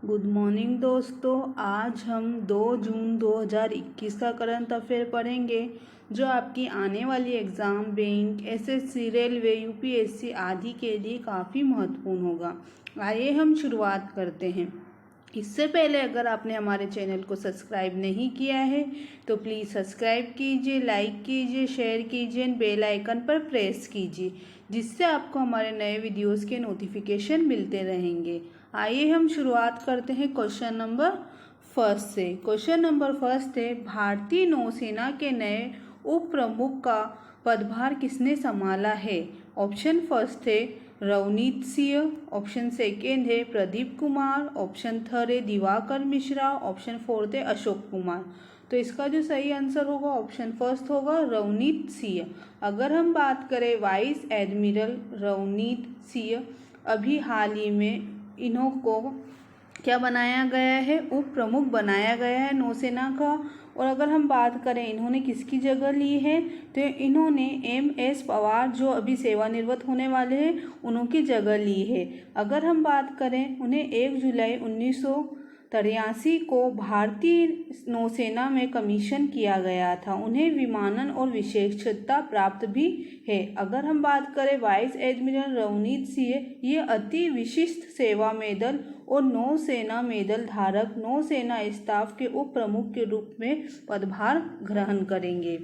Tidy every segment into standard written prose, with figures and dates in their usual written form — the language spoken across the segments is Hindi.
गुड मॉर्निंग दोस्तों। आज हम 2 जून 2021 का करंट अफेयर पढ़ेंगे जो आपकी आने वाली exam bank, SSC, railway, UPSC आदि के लिए काफ़ी महत्वपूर्ण होगा। आइए हम शुरुआत करते हैं। इससे पहले अगर आपने हमारे चैनल को सब्सक्राइब नहीं किया है तो प्लीज़ सब्सक्राइब कीजिए, लाइक कीजिए, शेयर कीजिए, बेल आइकन पर प्रेस कीजिए जिससे आपको हमारे नए वीडियोस के नोटिफिकेशन मिलते रहेंगे। आइए हम शुरुआत करते हैं क्वेश्चन नंबर फर्स्ट से। क्वेश्चन नंबर फर्स्ट है, भारतीय नौसेना के नए उप प्रमुख का पदभार किसने संभाला है? ऑप्शन फर्स्ट है रवनीत सिंह, ऑप्शन सेकेंड है प्रदीप कुमार, ऑप्शन थर्ड है दिवाकर मिश्रा, ऑप्शन फोर्थ है अशोक कुमार। तो इसका जो सही आंसर होगा ऑप्शन फर्स्ट होगा रवनीत सिंह। अगर हम बात करें वाइस एडमिरल रवनीत सिंह, अभी हाल ही में इन्हों को क्या बनाया गया है? उप प्रमुख बनाया गया है नौसेना का। और अगर हम बात करें इन्होंने किसकी जगह ली है तो इन्होंने MS पवार जो अभी सेवानिवृत्त होने वाले हैं उनकी जगह ली है। अगर हम बात करें उन्हें 1 जुलाई 1983 को भारतीय नौसेना में कमीशन किया गया था। उन्हें विमानन और विशेषज्ञता प्राप्त भी है। अगर हम बात करें वाइस एडमिरल रवनीत सिंह, ये अति विशिष्ट सेवा मेडल और नौसेना मेडल धारक नौसेना स्टाफ के उप प्रमुख के रूप में पदभार ग्रहण करेंगे।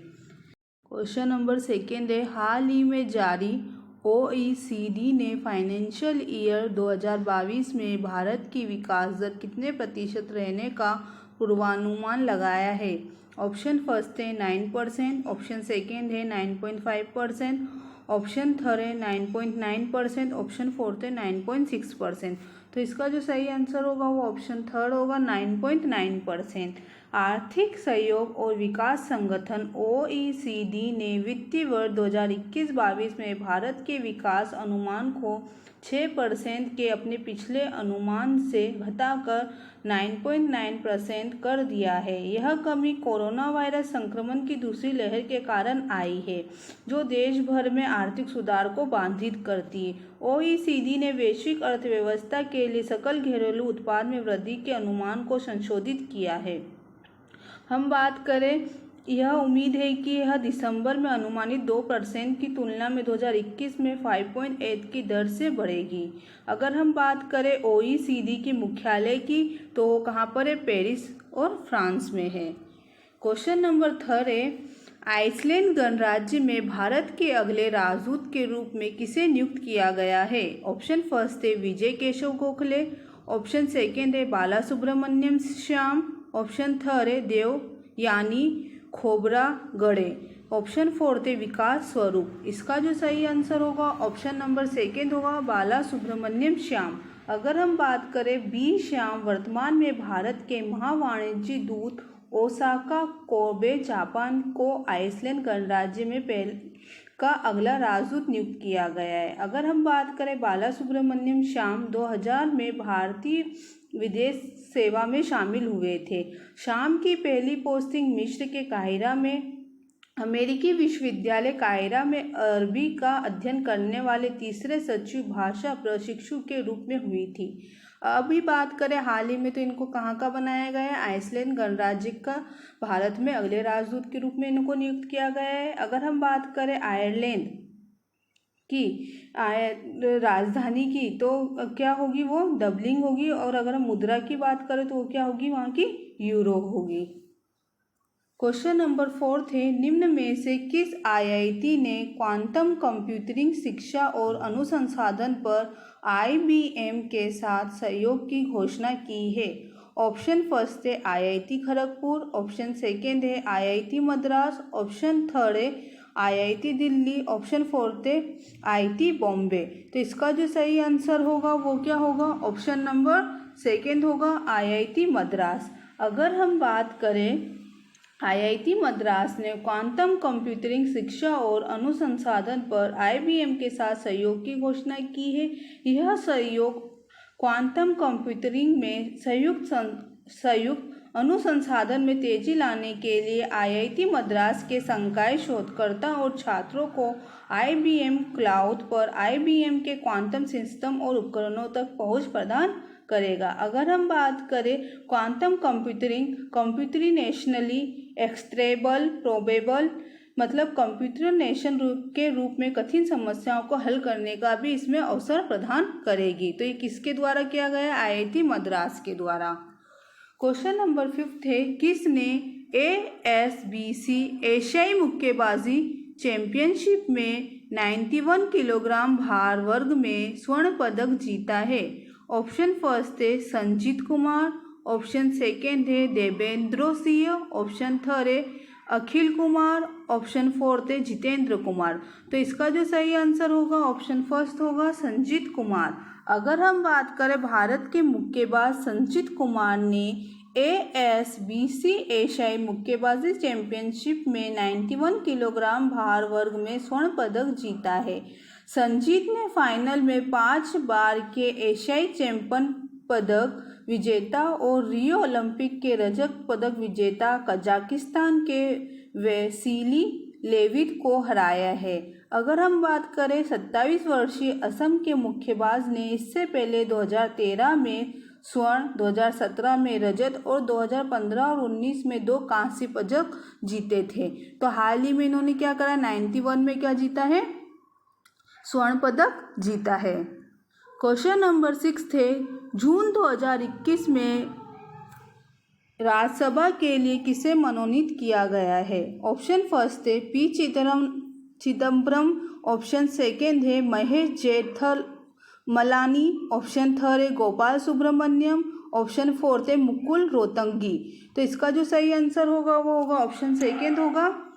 क्वेश्चन नंबर सेकेंड है, हाल ही में जारी OECD ने फाइनेंशियल ईयर 2022 में भारत की विकास दर कितने प्रतिशत रहने का पूर्वानुमान लगाया है? ऑप्शन फर्स्ट है 9%, ऑप्शन सेकेंड है 9.5%, ऑप्शन थर्ड है 9.9%, ऑप्शन फोर्थ है 9.6%। तो इसका जो सही आंसर होगा वो ऑप्शन थर्ड होगा 9.9%। आर्थिक सहयोग और विकास संगठन OECD ने वित्तीय वर्ष 2021-22 में भारत के विकास अनुमान को 6% के अपने पिछले अनुमान से घटाकर 9.9% कर दिया है। यह कमी कोरोना वायरस संक्रमण की दूसरी लहर के कारण आई है जो देश भर में आर्थिक सुधार को बाधित करती है। OECD ने वैश्विक अर्थव्यवस्था के लिए सकल घरेलू उत्पाद में वृद्धि के अनुमान को संशोधित किया है। हम बात करें, यह उम्मीद है कि यह दिसंबर में अनुमानित 2% की तुलना में 2021 में 5.8 की दर से बढ़ेगी। अगर हम बात करें OECD के मुख्यालय की तो वो कहाँ पर है? पेरिस और फ्रांस में है। क्वेश्चन नंबर थर्ड है, आइसलैंड गणराज्य में भारत के अगले राजदूत के रूप में किसे नियुक्त किया गया है? ऑप्शन फर्स्ट है विजय केशव गोखले, ऑप्शन सेकेंड है बाला सुब्रमण्यम श्याम, ऑप्शन थर्ड है देवयानी खोबरा गड़े, ऑप्शन फोर्थ है विकास स्वरूप। इसका जो सही आंसर होगा ऑप्शन नंबर सेकेंड होगा बाला सुब्रमण्यम श्याम। अगर हम बात करें बी श्याम वर्तमान में भारत के महावाणिज्य दूत ओसाका कोबे जापान को आइसलैंड गणराज्य में का अगला राजदूत नियुक्त किया गया है। अगर हम बात करें बाला सुब्रमण्यम श्याम 2000 में भारतीय विदेश सेवा में शामिल हुए थे। शाम की पहली पोस्टिंग मिस्र के काहिरा में अमेरिकी विश्वविद्यालय काहिरा में अरबी का अध्ययन करने वाले तीसरे सचिव भाषा प्रशिक्षु के रूप में हुई थी। अभी बात करें हाल ही में तो इनको कहाँ का बनाया गया है? आइसलैंड गणराज्य का भारत में अगले राजदूत के रूप में इनको नियुक्त किया गया है। अगर हम बात करें आयरलैंड की राजधानी की तो क्या होगी? वो डबलिंग होगी। और अगर हम मुद्रा की बात करें तो वो क्या होगी? वहाँ की यूरो होगी। क्वेश्चन नंबर फोर्थ है, निम्न में से किस IIT ने क्वांटम कंप्यूटिंग शिक्षा और अनुसंधान पर IBM के साथ सहयोग की घोषणा की है? ऑप्शन फर्स्ट है IIT खड़गपुर, ऑप्शन सेकेंड है IIT मद्रास, ऑप्शन थर्ड है IIT दिल्ली, ऑप्शन फोर्थ है IIT बॉम्बे। तो इसका जो सही आंसर होगा वो क्या होगा? ऑप्शन नंबर सेकेंड होगा IIT मद्रास। अगर हम बात करें IIT मद्रास ने क्वांटम कंप्यूटिंग शिक्षा और अनुसंधान पर IBM के साथ सहयोग की घोषणा की है। यह सहयोग क्वांटम कंप्यूटिंग में संयुक्त अनुसंधान में तेजी लाने के लिए IIT मद्रास के संकाय शोधकर्ता और छात्रों को IBM क्लाउड पर IBM के क्वांटम सिस्टम और उपकरणों तक पहुंच प्रदान करेगा। अगर हम बात करें क्वांटम कंप्यूटरिनेशनली एक्सट्रेबल प्रोबेबल मतलब कंप्यूटरेशन के रूप में कठिन समस्याओं को हल करने का भी इसमें अवसर प्रदान करेगी। तो ये किसके द्वारा किया गया? IIT मद्रास के द्वारा। क्वेश्चन नंबर 5 है, किसने ASBC एशियाई मुक्केबाजी चैंपियनशिप में 91 किलोग्राम भार वर्ग में स्वर्ण पदक जीता है? ऑप्शन फर्स्ट है संजीत कुमार, ऑप्शन सेकेंड है देवेंद्र सिंह, ऑप्शन थर्ड है अखिल कुमार, ऑप्शन फोर्थ है जितेंद्र कुमार। तो इसका जो सही आंसर होगा ऑप्शन फर्स्ट होगा संजीत कुमार। अगर हम बात करें भारत के मुक्केबाज संजीत कुमार ने ASBC एशियाई मुक्केबाजी चैंपियनशिप में 91 किलोग्राम भार वर्ग में स्वर्ण पदक जीता है। संजीत ने फाइनल में 5 बार के एशियाई चैंपियन पदक विजेता और रियो ओलंपिक के रजत पदक विजेता कजाकिस्तान के वेसिली लेविट को हराया है। अगर हम बात करें 27 वर्षीय असम के मुक्केबाज ने इससे पहले 2013 में स्वर्ण, 2017 में रजत और 2015 और 19 में 2 कांस्य पदक जीते थे। तो हाल ही में इन्होंने क्या करा? 91 में क्या जीता है? स्वर्ण पदक जीता है। क्वेश्चन नंबर 6 थे, जून 2021 में राज्यसभा के लिए किसे मनोनीत किया गया है? ऑप्शन फर्स्ट है P चिदम्बरम, ऑप्शन सेकेंड है महेश जेठमलानी, ऑप्शन थर्ड है गोपाल सुब्रमण्यम, ऑप्शन फोर्थ है मुकुल रोहतगी। तो इसका जो सही आंसर होगा वो होगा ऑप्शन सेकेंड होगा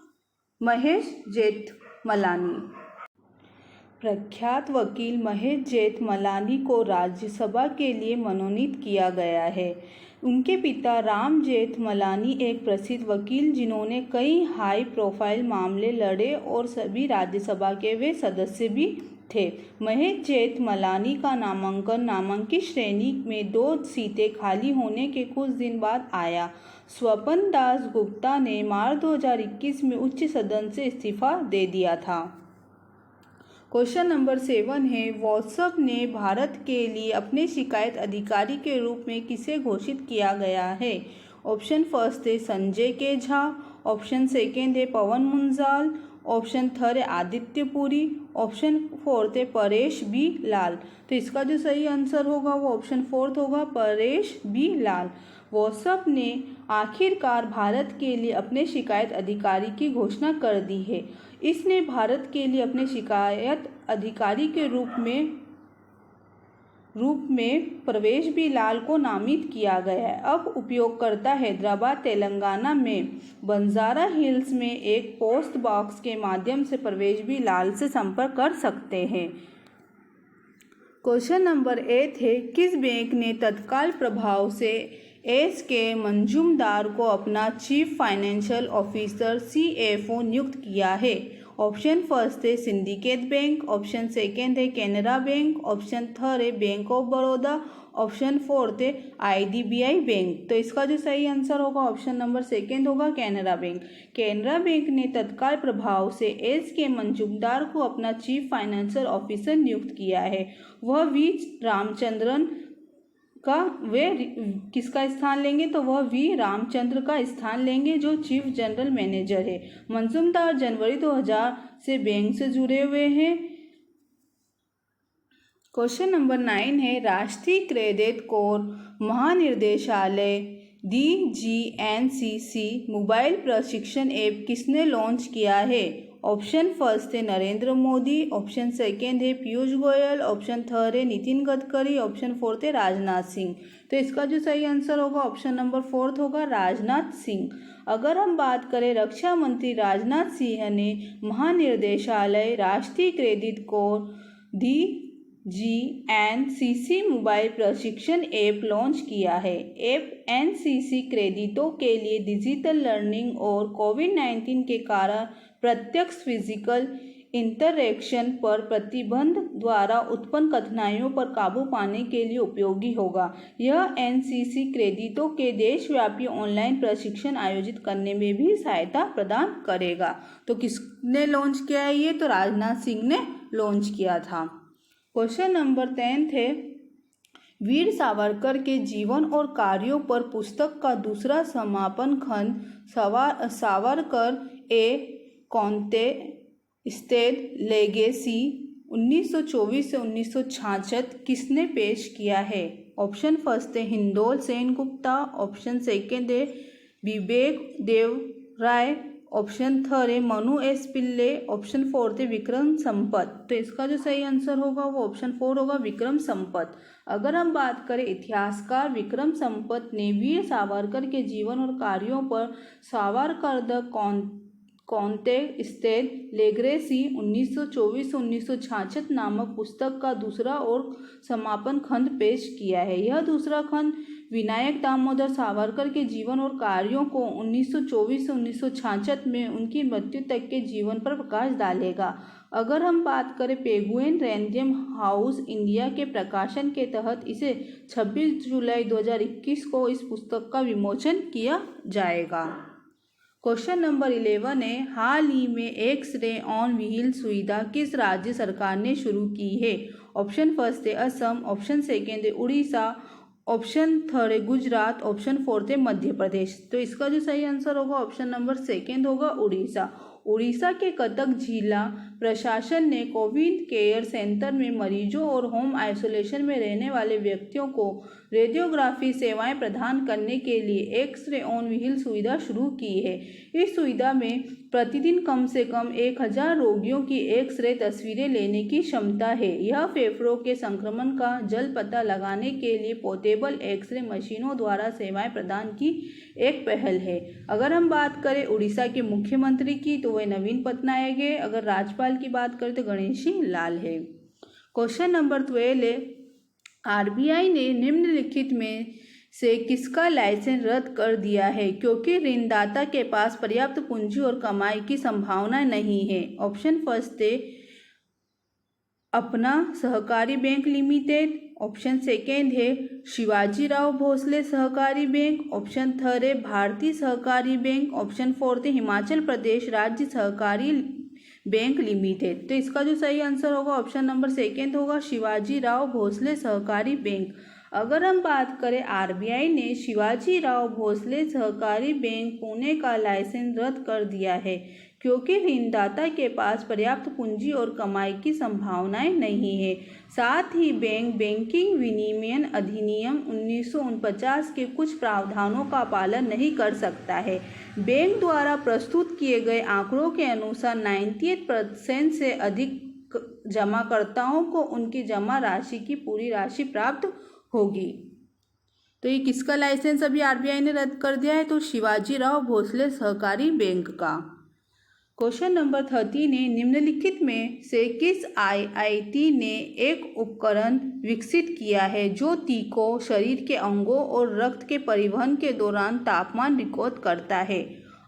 महेश जेठमलानी। प्रख्यात वकील महेश जेठमलानी को राज्यसभा के लिए मनोनीत किया गया है। उनके पिता राम जेठमलानी एक प्रसिद्ध वकील जिन्होंने कई हाई प्रोफाइल मामले लड़े और सभी राज्यसभा के वे सदस्य भी थे। महेश जेठमलानी का नामांकित श्रेणी में 2 सीटें खाली होने के कुछ दिन बाद आया। स्वपन दास गुप्ता ने मार्च 2021 में उच्च सदन से इस्तीफा दे दिया था। क्वेश्चन नंबर 7 है, व्हाट्सएप ने भारत के लिए अपने शिकायत अधिकारी के रूप में किसे घोषित किया गया है? ऑप्शन फर्स्ट है संजय के झा, ऑप्शन सेकेंड है पवन मुंजाल, ऑप्शन थर्ड है आदित्य पुरी, ऑप्शन फोर्थ है परेश बी लाल। तो इसका जो सही आंसर होगा वो ऑप्शन फोर्थ होगा परेश बी लाल। व्हाट्सएप ने आखिरकार भारत के लिए अपने शिकायत अधिकारी की घोषणा कर दी है। इसने भारत के लिए अपने शिकायत अधिकारी के रूप में प्रवेश बी लाल को नामित किया गया है। अब उपयोगकर्ता हैदराबाद तेलंगाना में बंजारा हिल्स में एक पोस्ट बॉक्स के माध्यम से प्रवेश बी लाल से संपर्क कर सकते हैं। क्वेश्चन नंबर 8 है, किस बैंक ने तत्काल प्रभाव से SK मंजुमदार को अपना चीफ फाइनेंशियल ऑफिसर CFO नियुक्त किया है? ऑप्शन फर्स्ट है सिंडिकेट बैंक, ऑप्शन सेकेंड है कैनरा बैंक, ऑप्शन थर्ड है bank of Baroda, option fourth है IDBI बैंक। तो इसका जो सही आंसर होगा ऑप्शन नंबर सेकेंड होगा कैनरा बैंक। कैनरा बैंक ने तत्काल प्रभाव से SK मंजुमदार को अपना चीफ फाइनेंशियल ऑफिसर नियुक्त किया है। वह V रामचंद्रन का वे किसका स्थान लेंगे? तो वह V रामचंद्र का स्थान लेंगे जो चीफ जनरल मैनेजर है। मंजुमदार जनवरी 2000 से बैंक से जुड़े हुए हैं। क्वेश्चन नंबर 9 है, राष्ट्रीय क्रेडिट कोर महानिदेशालय DGNCC मोबाइल प्रशिक्षण ऐप किसने लॉन्च किया है? ऑप्शन फर्स्ट है नरेंद्र मोदी, ऑप्शन सेकेंड है पीयूष गोयल, ऑप्शन थर्ड है नितिन गडकरी, ऑप्शन फोर्थ है राजनाथ सिंह। तो इसका जो सही आंसर होगा ऑप्शन नंबर फोर्थ होगा राजनाथ सिंह। अगर हम बात करें रक्षा मंत्री राजनाथ सिंह ने महानिदेशालय राष्ट्रीय क्रेडिट कोर DGNCC मोबाइल प्रशिक्षण ऐप लॉन्च किया है। ऐप NCC क्रेडिटों के लिए डिजिटल लर्निंग और कोविड-19 के कारण प्रत्यक्ष फिजिकल इंटरैक्शन पर प्रतिबंध द्वारा उत्पन्न कठिनाइयों पर काबू पाने के लिए उपयोगी होगा। यह NCC क्रेडिटों के देशव्यापी ऑनलाइन प्रशिक्षण आयोजित करने में भी सहायता प्रदान करेगा। तो किसने लॉन्च किया है ये? तो राजनाथ सिंह ने लॉन्च किया था। क्वेश्चन नंबर 10 है, वीर सावरकर के जीवन और कार्यों पर पुस्तक का दूसरा समापन खंड सावरकर ए कॉन्टेस्टेड लेगेसी 1924 से 1966 किसने पेश किया है? ऑप्शन फर्स्ट है हिंदोल सेन गुप्ता, ऑप्शन सेकेंड है विवेक देव राय, ऑप्शन थर्ड है मनु एस पिल्ले, ऑप्शन फोर्थ है विक्रम संपत। तो इसका जो सही आंसर होगा वो ऑप्शन 4 होगा, विक्रम संपत। अगर हम बात करें इतिहासकार विक्रम संपत ने वीर सावरकर के जीवन और कार्यों पर सावरकर द कॉन्टेस्टेड लेगेसी 1924 से 1966 नामक पुस्तक का दूसरा और समापन खंड पेश किया है। यह दूसरा खंड विनायक दामोदर सावरकर के जीवन और कार्यों को 1924 से 1966 में उनकी मृत्यु तक के जीवन पर प्रकाश डालेगा। अगर हम बात करें पेंगुइन रैंडम हाउस इंडिया के प्रकाशन के तहत इसे 26 जुलाई 2021 को इस पुस्तक का विमोचन किया जाएगा। क्वेश्चन नंबर 11 है हाल ही में एक्स-रे ऑन व्हील सुविधा किस राज्य सरकार ने शुरू की है? ऑप्शन फर्स्ट है असम, ऑप्शन सेकेंड है उड़ीसा, ऑप्शन थर्ड है गुजरात, ऑप्शन फोर्थ है मध्य प्रदेश। तो इसका जो सही आंसर होगा ऑप्शन नंबर सेकेंड होगा उड़ीसा। उड़ीसा के कटक जिला प्रशासन ने कोविड केयर सेंटर में मरीजों और होम आइसोलेशन में रहने वाले व्यक्तियों को रेडियोग्राफी सेवाएं प्रदान करने के लिए एक्स-रे ऑन व्हील सुविधा शुरू की है। इस सुविधा में प्रतिदिन कम से कम 1000 रोगियों की एक्स-रे तस्वीरें लेने की क्षमता है। यह फेफड़ों के संक्रमण का जल्द पता लगाने के लिए पोर्टेबल एक्स-रे मशीनों द्वारा सेवाएं प्रदान की एक पहल है। अगर हम बात करें उड़ीसा के मुख्यमंत्री की तो वह नवीन पटनायक है। अगर राज्यपाल की बात करें तो गणेशी लाल है। क्वेश्चन नंबर 12 है आरबीआई ने निम्नलिखित में से किसका लाइसेंस रद्द कर दिया है क्योंकि ऋणदाता के पास पर्याप्त पूंजी और कमाई की संभावना नहीं है? ऑप्शन फर्स्ट है अपना सहकारी बैंक लिमिटेड, ऑप्शन सेकेंड है शिवाजीराव भोसले सहकारी बैंक, ऑप्शन थर्ड है भारतीय सहकारी बैंक, ऑप्शन फोर्थ है हिमाचल प्रदेश राज्य सहकारी बैंक लिमिटेड। तो इसका जो सही आंसर होगा ऑप्शन नंबर सेकेंड होगा शिवाजीराव भोसले सहकारी बैंक। अगर हम बात करें आरबीआई ने शिवाजीराव भोसले सहकारी बैंक पुणे का लाइसेंस रद्द कर दिया है क्योंकि ऋणदाता के पास पर्याप्त पूंजी और कमाई की संभावनाएं नहीं है। साथ ही बैंकिंग विनियमन अधिनियम 1949 के कुछ प्रावधानों का पालन नहीं कर सकता है। बैंक द्वारा प्रस्तुत किए गए आंकड़ों के अनुसार 98% से अधिक जमाकर्ताओं को उनकी जमा राशि की पूरी राशि प्राप्त होगी। तो ये किसका लाइसेंस अभी आरबीआई ने रद्द कर दिया है? तो शिवाजीराव भोसले सहकारी बैंक का। क्वेश्चन नंबर 13 है निम्नलिखित में से किस आईआईटी ने एक उपकरण विकसित किया है जो तीखों शरीर के अंगों और रक्त के परिवहन के दौरान तापमान रिकॉर्ड करता है?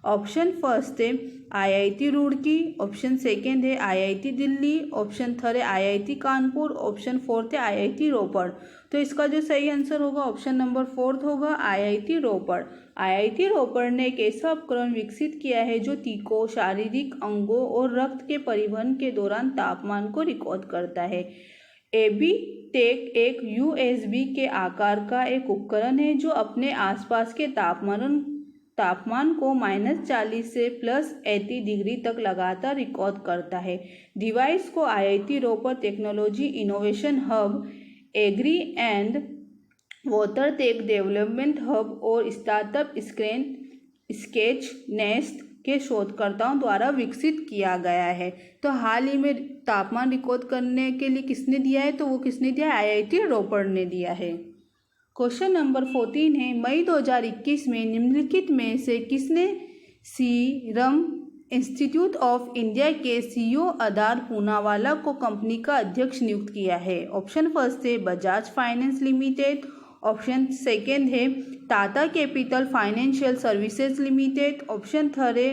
ऑप्शन फर्स्ट है आईआईटी रुड़की, ऑप्शन सेकेंड है आईआईटी दिल्ली, ऑप्शन थर्ड है आईआईटी कानपुर, ऑप्शन फोर्थ है आईआईटी रोपड़। तो इसका जो सही आंसर होगा ऑप्शन नंबर फोर्थ होगा आईआईटी रोपड़। आईआईटी रोपड़ ने एक ऐसा उपकरण विकसित किया है जो तीखों शारीरिक अंगों और रक्त के परिवहन के दौरान तापमान को रिकॉर्ड करता है। एबी टेक एक यूएसबी के आकार का एक उपकरण है जो अपने आसपास के तापमान को -40 से +80 डिग्री तक लगातार रिकॉर्ड करता है। डिवाइस को IIT Ropar technology innovation hub, agri and water tech development hub और स्टार्टअप स्केच नेस्ट के शोधकर्ताओं द्वारा विकसित किया गया है। तो हाल ही में तापमान रिकॉर्ड करने के लिए किसने दिया है? तो वो किसने दिया है? आईआईटी रोपड़ ने दिया है। क्वेश्चन नंबर 14 है मई 2021 में निम्नलिखित में से किसने सीरम इंस्टीट्यूट ऑफ इंडिया के सीईओ आधार पूनावाला को कंपनी का अध्यक्ष नियुक्त किया है? ऑप्शन फर्स्ट है Bajaj finance limited, option second है Tata capital financial services limited, option third है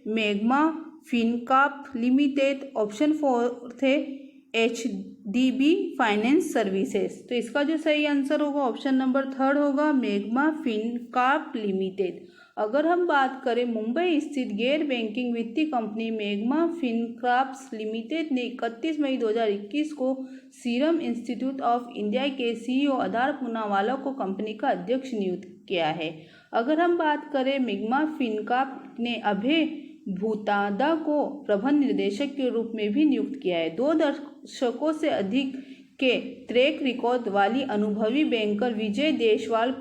Magma Fincorp limited, option fourth है DB फाइनेंस सर्विसेज। तो इसका जो सही आंसर होगा ऑप्शन नंबर 3 होगा, मैग्मा फिनकॉर्प लिमिटेड। अगर हम बात करें मुंबई स्थित गैर बैंकिंग वित्तीय कंपनी मैग्मा फिनकॉर्प लिमिटेड ने 31 मई 2021 को सीरम इंस्टीट्यूट ऑफ इंडिया के CEO आधार पूनावाला को कंपनी का अध्यक्ष नियुक्त किया है। अगर हम बात करें मैग्मा फिनकॉर्प ने अभय भूतादा को प्रबंध निदेशक के रूप में भी नियुक्त किया है। 2 दशकों से अधिक के ट्रैक रिकॉर्ड वाली अनुभवी बैंकर विजय देशवाल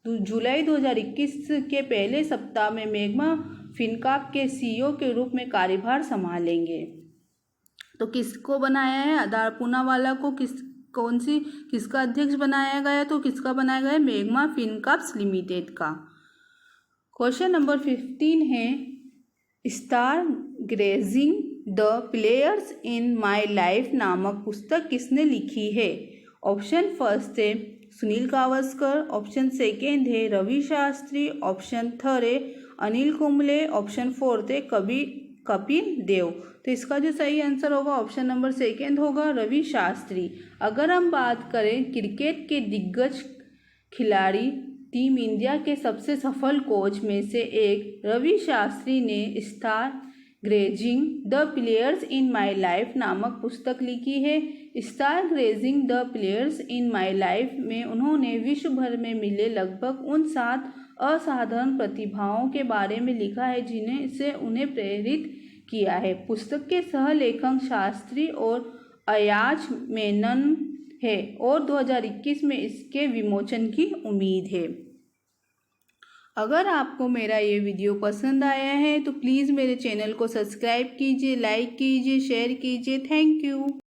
जुलाई 2021 के पहले सप्ताह में मैग्मा फिनकॉर्प के CEO के रूप में कार्यभार संभालेंगे। तो किसको बनाया है? आधार पूनावाला को किसका अध्यक्ष बनाया गया? तो किसका बनाया गया है? मैग्मा फिनकॉर्प लिमिटेड का। क्वेश्चन नंबर 15 है, star grazing the players in my life नामक पुस्तक किसने लिखी है? ऑप्शन फर्स्ट है सुनील गावस्कर, ऑप्शन सेकेंड है रवि शास्त्री, ऑप्शन थर्ड है अनिल कुंबले, ऑप्शन फोर्थ है कपिल देव। तो इसका जो सही आंसर होगा ऑप्शन नंबर सेकेंड होगा, रवि शास्त्री। अगर हम बात करें क्रिकेट के दिग्गज खिलाड़ी टीम इंडिया के सबसे सफल कोच में से एक रवि शास्त्री ने star grazing the players in my life नामक पुस्तक लिखी है। Star grazing the players in my life में उन्होंने विश्व भर में मिले लगभग उन 7 असाधारण प्रतिभाओं के बारे में लिखा है जिन्हें से उन्हें प्रेरित किया है। पुस्तक के सह लेखक शास्त्री और अयाज मेनन है और 2021 में इसके विमोचन की उम्मीद है। अगर आपको मेरा ये वीडियो पसंद आया है तो प्लीज़ मेरे चैनल को सब्सक्राइब कीजिए, लाइक कीजिए, शेयर कीजिए। Thank you.